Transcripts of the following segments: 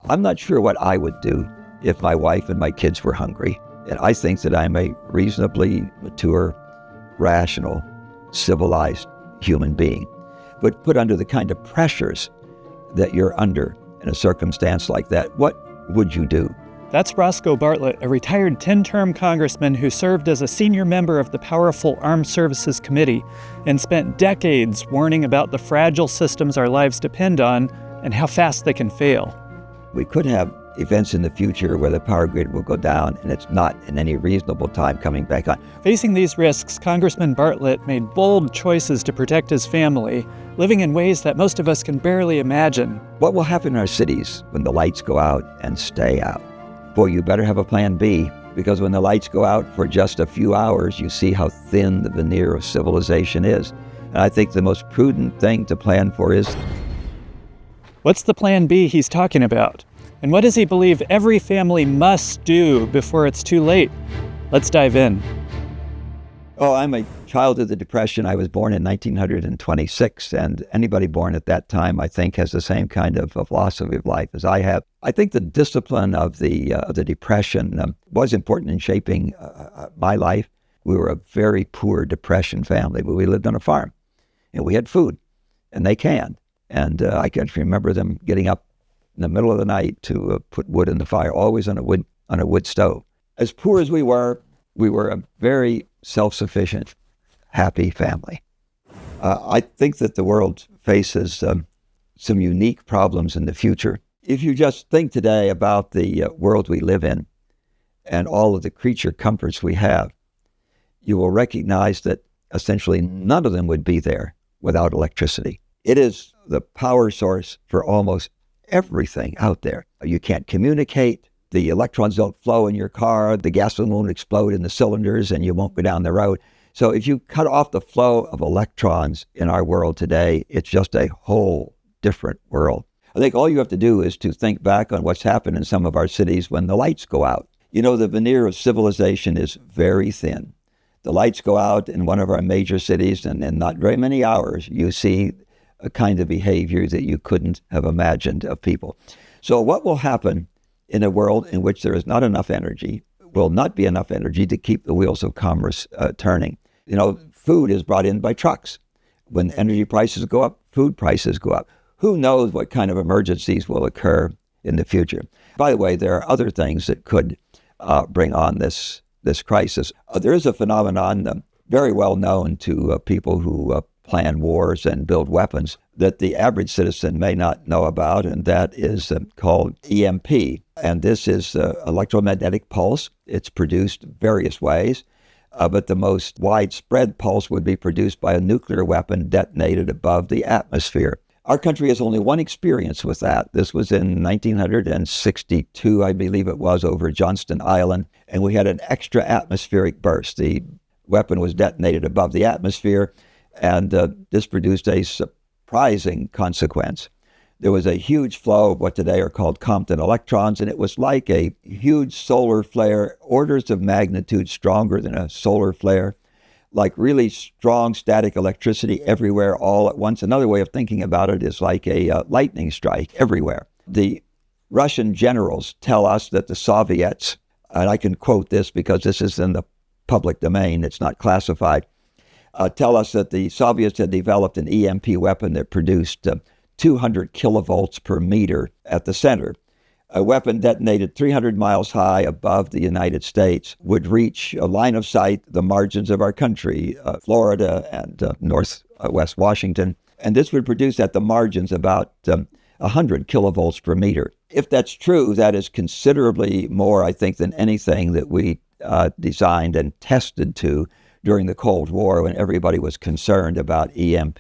I'm not sure what I would do if my wife and my kids were hungry. And I think that I'm a reasonably mature, rational, civilized human being. But put under the kind of pressures that you're under in a circumstance like that, what would you do? That's Roscoe Bartlett, a retired 10-term congressman who served as a senior member of the powerful Armed Services Committee and spent decades warning about the fragile systems our lives depend on and how fast they can fail. We could have events in the future where the power grid will go down and it's not in any reasonable time coming back on. Facing these risks, Congressman Bartlett made bold choices to protect his family, living in ways that most of us can barely imagine. What will happen in our cities when the lights go out and stay out? Boy, you better have a plan B, because when the lights go out for just a few hours, you see how thin the veneer of civilization is. And I think the most prudent thing to plan for is... What's the plan B he's talking about? And what does he believe every family must do before it's too late? Let's dive in. Oh, I'm a child of the Depression. I was born in 1926, and anybody born at that time, I think, has the same kind of philosophy of life as I have. I think the discipline of the Depression was important in shaping my life. We were a very poor Depression family, but we lived on a farm, and we had food, and they canned. And I can remember them getting up in the middle of the night to put wood in the fire, always on a wood stove. As poor as we were a very self-sufficient, happy family. I think that the world faces some unique problems in the future. If you just think today about the world we live in and all of the creature comforts we have, you will recognize that essentially none of them would be there without electricity. It is the power source for almost everything out there. You can't communicate. The electrons don't flow in your car. The gasoline won't explode in the cylinders and you won't go down the road. So if you cut off the flow of electrons in our world today, it's just a whole different world. I think all you have to do is to think back on what's happened in some of our cities when the lights go out. You know, the veneer of civilization is very thin. The lights go out in one of our major cities, and in not very many hours, you see a kind of behavior that you couldn't have imagined of people. So what will happen in a world in which there is not enough energy, will not be enough energy to keep the wheels of commerce turning? You know, food is brought in by trucks. When energy prices go up, food prices go up. Who knows what kind of emergencies will occur in the future? By the way, there are other things that could bring on this crisis. There is a phenomenon very well known to people who plan wars and build weapons that the average citizen may not know about, and that is called EMP. And this is electromagnetic pulse. It's produced various ways, but the most widespread pulse would be produced by a nuclear weapon detonated above the atmosphere. Our country has only one experience with that. This was in 1962, I believe it was, over Johnston Island, and we had an extra atmospheric burst. The weapon was detonated above the atmosphere, and this produced a surprising consequence. There was a huge flow of what today are called Compton electrons, and it was like a huge solar flare, orders of magnitude stronger than a solar flare, like really strong static electricity everywhere all at once. Another way of thinking about it is like a lightning strike everywhere. The Russian generals tell us that the Soviets, and I can quote this because this is in the public domain, it's not classified, tell us that the Soviets had developed an EMP weapon that produced 200 kilovolts per meter at the center. A weapon detonated 300 miles high above the United States would reach a line of sight the margins of our country, Florida and northwest Washington. And this would produce at the margins about 100 kilovolts per meter. If that's true, that is considerably more, I think, than anything that we designed and tested to during the Cold War when everybody was concerned about EMP.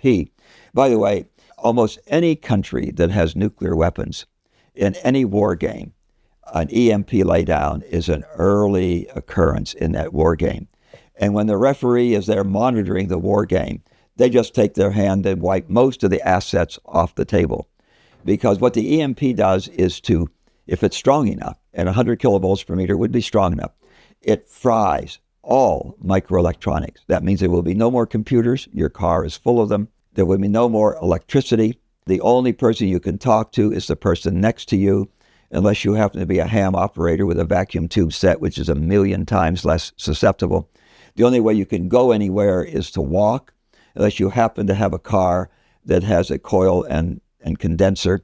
By the way, almost any country that has nuclear weapons in any war game, an EMP laydown is an early occurrence in that war game. And when the referee is there monitoring the war game, they just take their hand and wipe most of the assets off the table. Because what the EMP does is to, if it's strong enough, and 100 kilovolts per meter would be strong enough, it fries all microelectronics. That means there will be no more computers. Your car is full of them. There will be no more electricity. The only person you can talk to is the person next to you. unless you happen to be a ham operator with a vacuum tube set, which is 1,000,000 times less susceptible. The only way you can go anywhere is to walk, unless you happen to have a car that has a coil and condenser.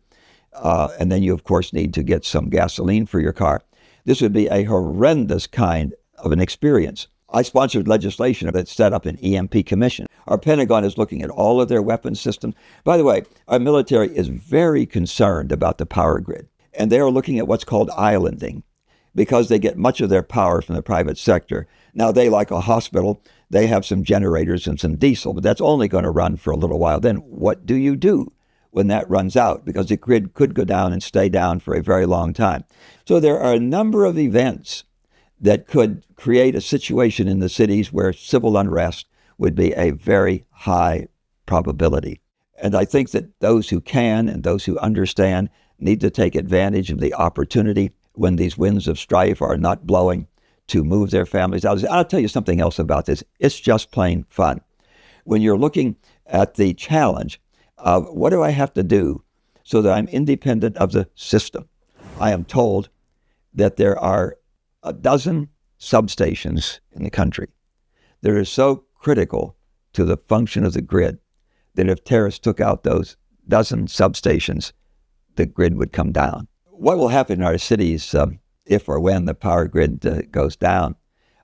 And then you, of course, need to get some gasoline for your car. This would be a horrendous kind of an experience. I sponsored legislation that set up an EMP commission. Our Pentagon is looking at all of their weapons systems. By the way, our military is very concerned about the power grid. And they are looking at what's called islanding, because they get much of their power from the private sector. Now, they, like a hospital, they have some generators and some diesel, but that's only going to run for a little while. Then what do you do when that runs out? Because the grid could go down and stay down for a very long time. So there are a number of events that could create a situation in the cities where civil unrest would be a very high probability. And I think that those who can and those who understand need to take advantage of the opportunity when these winds of strife are not blowing to move their families out. I'll tell you something else about this. It's just plain fun. When you're looking at the challenge of what do I have to do so that I'm independent of the system, I am told that there are a dozen substations in the country that are so critical to the function of the grid that if terrorists took out those dozen substations, the grid would come down. What will happen in our cities if or when the power grid goes down?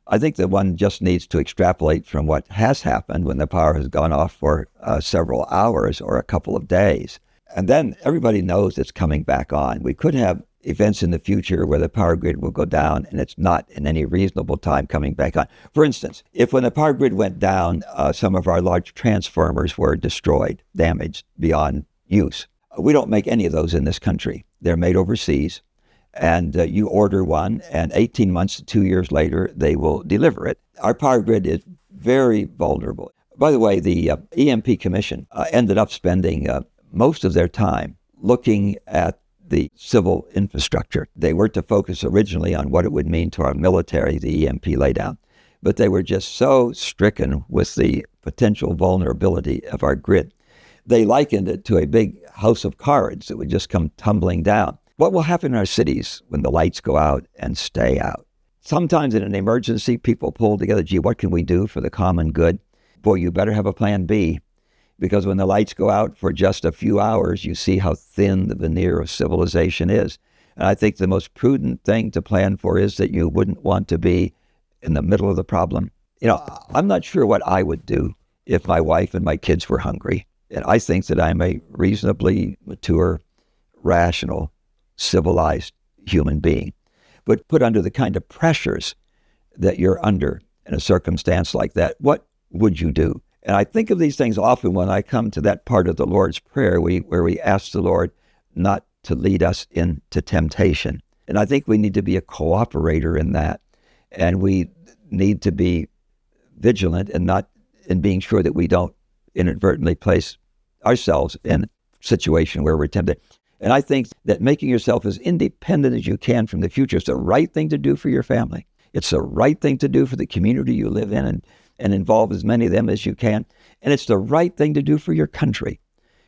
I think that one just needs to extrapolate from what has happened when the power has gone off for several hours or a couple of days. And then everybody knows it's coming back on. We could have events in the future where the power grid will go down and it's not in any reasonable time coming back on. For instance, if when the power grid went down, some of our large transformers were destroyed, damaged beyond use. We don't make any of those in this country. They're made overseas, and you order one, and 18 months to 2 years later, they will deliver it. Our power grid is very vulnerable. By the way, the EMP Commission ended up spending most of their time looking at the civil infrastructure. They were to focus originally on what it would mean to our military, the EMP laydown, but they were just so stricken with the potential vulnerability of our grid. They likened it to a big house of cards that would just come tumbling down. What will happen in our cities when the lights go out and stay out? Sometimes in an emergency, people pull together, gee, what can we do for the common good? Boy, you better have a plan B, because when the lights go out for just a few hours, you see how thin the veneer of civilization is. And I think the most prudent thing to plan for is that you wouldn't want to be in the middle of the problem. You know, I'm not sure what I would do if my wife and my kids were hungry. And I think that I'm a reasonably mature, rational, civilized human being. But put under the kind of pressures that you're under in a circumstance like that, what would you do? And I think of these things often when I come to that part of the Lord's Prayer where we ask the Lord not to lead us into temptation. And I think we need to be a cooperator in that. And we need to be vigilant and not in being sure that we don't inadvertently place ourselves in a situation where we're tempted. And I think that making yourself as independent as you can from the future is the right thing to do for your family. It's the right thing to do for the community you live in and involve as many of them as you can. And it's the right thing to do for your country,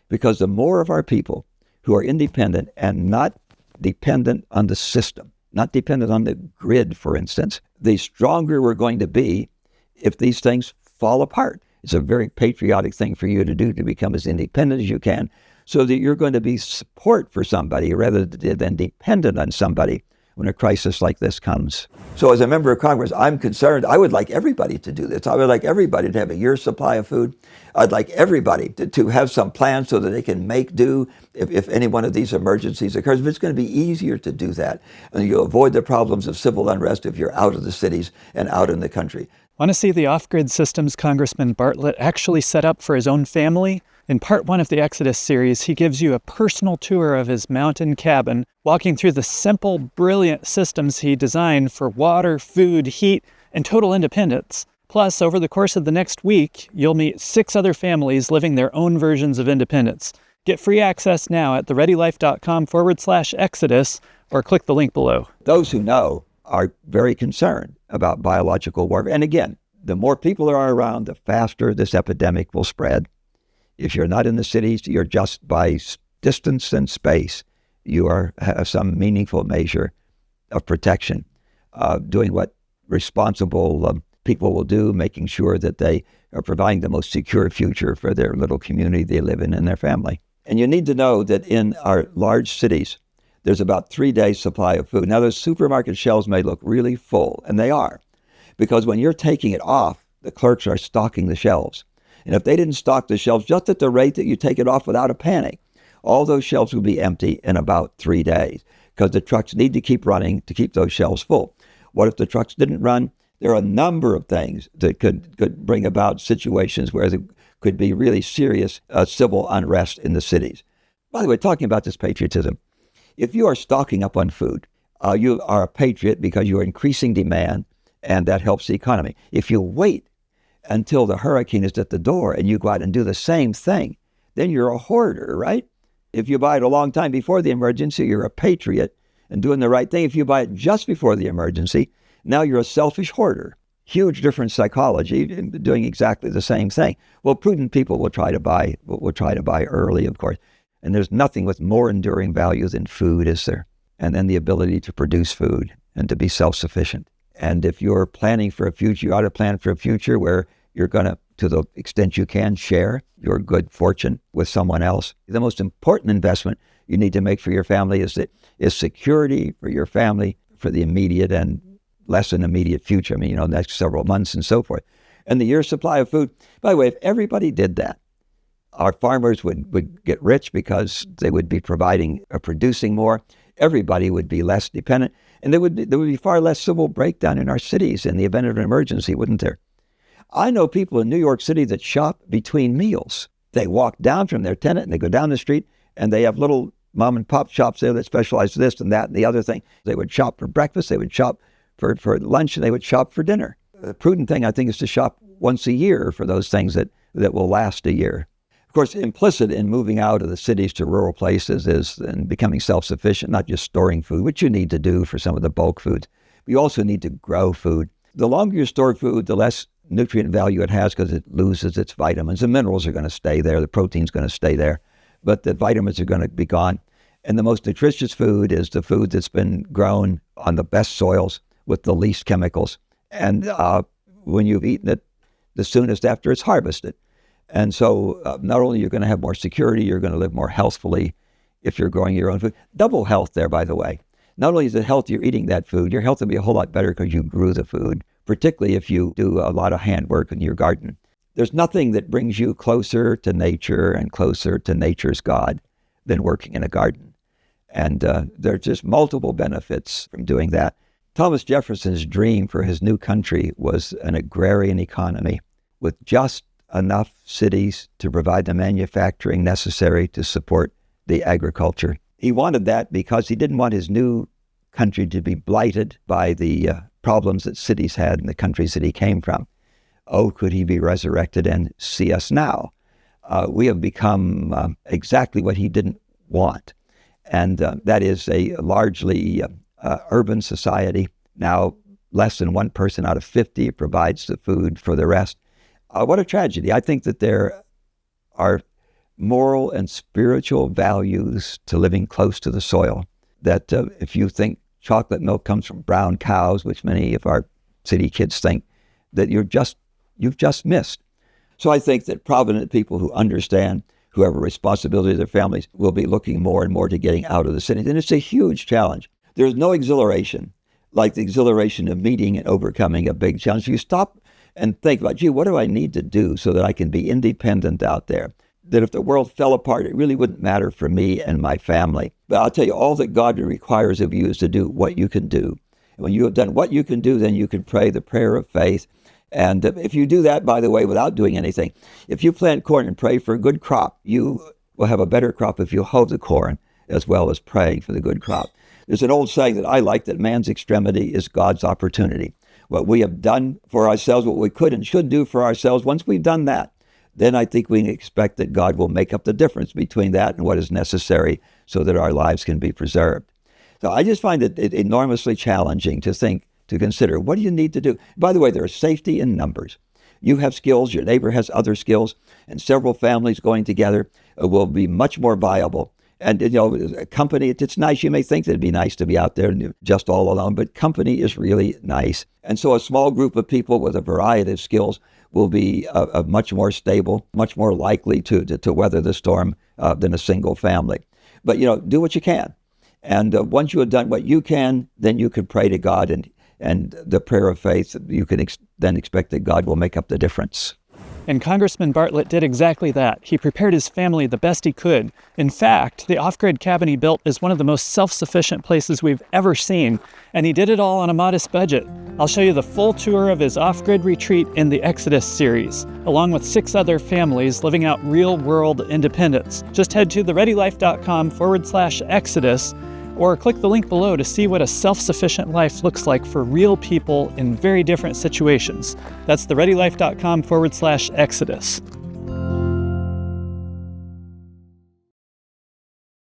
because the more of our people who are independent and not dependent on the system, not dependent on the grid, for instance, the stronger we're going to be if these things fall apart. It's a very patriotic thing for you to do, to become as independent as you can so that you're going to be support for somebody rather than dependent on somebody when a crisis like this comes. So as a member of Congress, I'm concerned. I would like everybody to do this. I would like everybody to have a year's supply of food. I'd like everybody to have some plan so that they can make do if any one of these emergencies occurs. But it's going to be easier to do that. And you'll avoid the problems of civil unrest if you're out of the cities and out in the country. Want to see the off-grid systems Congressman Bartlett actually set up for his own family? In part 1 of the Exodus series, he gives you a personal tour of his mountain cabin, walking through the simple, brilliant systems he designed for water, food, heat, and total independence. Plus, over the course of the next week, you'll meet 6 other families living their own versions of independence. Get free access now at thereadylife.com/Exodus or click the link below. Those who know are very concerned about biological warfare. And again, the more people there are around, the faster this epidemic will spread. If you're not in the cities, you're just by distance and space, you have some meaningful measure of protection, doing what responsible people will do, making sure that they are providing the most secure future for their little community they live in and their family. And you need to know that in our large cities, there's about 3 days supply of food. Now, those supermarket shelves may look really full, and they are, because when you're taking it off, the clerks are stocking the shelves. And if they didn't stock the shelves just at the rate that you take it off without a panic, all those shelves would be empty in about 3 days, because the trucks need to keep running to keep those shelves full. What if the trucks didn't run? There are a number of things that could bring about situations where there could be really serious civil unrest in the cities. By the way, talking about this patriotism, if you are stocking up on food, you are a patriot because you are increasing demand, and that helps the economy. If you wait until the hurricane is at the door and you go out and do the same thing, then you're a hoarder, right? If you buy it a long time before the emergency, you're a patriot and doing the right thing. If you buy it just before the emergency, now you're a selfish hoarder. Huge different psychology in doing exactly the same thing. Well, prudent people will try to buy early, of course. And there's nothing with more enduring value than food, is there? And then the ability to produce food and to be self-sufficient. And if you're planning for a future, you ought to plan for a future where you're going to the extent you can, share your good fortune with someone else. The most important investment you need to make for your family is security for your family for the immediate and less than immediate future. I mean, next several months and so forth. And the year's supply of food. By the way, if everybody did that, our farmers would get rich because they would be providing or producing more. Everybody would be less dependent. And there would be far less civil breakdown in our cities in the event of an emergency, wouldn't there? I know people in New York City that shop between meals. They walk down from their tenant and they go down the street and they have little mom and pop shops there that specialize in this and that and the other thing. They would shop for breakfast, they would shop for lunch, and they would shop for dinner. The prudent thing, I think, is to shop once a year for those things that will last a year. Of course, implicit in moving out of the cities to rural places is in becoming self-sufficient, not just storing food, which you need to do for some of the bulk foods. But you also need to grow food. The longer you store food, the less nutrient value it has because it loses its vitamins. The minerals are going to stay there. The protein's going to stay there. But the vitamins are going to be gone. And the most nutritious food is the food that's been grown on the best soils with the least chemicals. And when you've eaten it the soonest after it's harvested. And so not only you're going to have more security, you're going to live more healthfully if you're growing your own food. Double health there, by the way. Not only is it healthy you're eating that food, your health will be a whole lot better because you grew the food, particularly if you do a lot of handwork in your garden. There's nothing that brings you closer to nature and closer to nature's God than working in a garden. And there are just multiple benefits from doing that. Thomas Jefferson's dream for his new country was an agrarian economy with just enough cities to provide the manufacturing necessary to support the agriculture. He wanted that because he didn't want his new country to be blighted by the problems that cities had in the countries that he came from. Oh, could he be resurrected and see us now? We have become exactly what he didn't want. And that is a largely urban society. Now, less than 1 person out of 50 provides the food for the rest. What a tragedy. I think that there are moral and spiritual values to living close to the soil. That if you think chocolate milk comes from brown cows, which many of our city kids think, that you've just missed. So I think that provident people who understand, who have a responsibility to their families, will be looking more and more to getting out of the city. And it's a huge challenge. There's no exhilaration like the exhilaration of meeting and overcoming a big challenge. You stop and think about, gee, what do I need to do so that I can be independent out there? That if the world fell apart, it really wouldn't matter for me and my family. But I'll tell you, all that God requires of you is to do what you can do. And when you have done what you can do, then you can pray the prayer of faith. And if you do that, by the way, without doing anything, if you plant corn and pray for a good crop, you will have a better crop if you hoe the corn as well as praying for the good crop. There's an old saying that I like, that man's extremity is God's opportunity. What we have done for ourselves, what we could and should do for ourselves, once we've done that, then I think we can expect that God will make up the difference between that and what is necessary so that our lives can be preserved. So I just find it enormously challenging to consider, what do you need to do? By the way, there is safety in numbers. You have skills, your neighbor has other skills, and several families going together will be much more viable And, company, it's nice. You may think that it'd be nice to be out there just all alone, but company is really nice. And so a small group of people with a variety of skills will be much more stable, much more likely to weather the storm than a single family. But, do what you can. And once you have done what you can, then you can pray to God, and the prayer of faith, you can then expect that God will make up the difference. And Congressman Bartlett did exactly that. He prepared his family the best he could. In fact, the off-grid cabin he built is one of the most self-sufficient places we've ever seen, and he did it all on a modest budget. I'll show you the full tour of his off-grid retreat in the Exodus series, along with 6 other families living out real-world independence. Just head to thereadylife.com/Exodus, or click the link below to see what a self-sufficient life looks like for real people in very different situations. That's thereadylife.com/Exodus.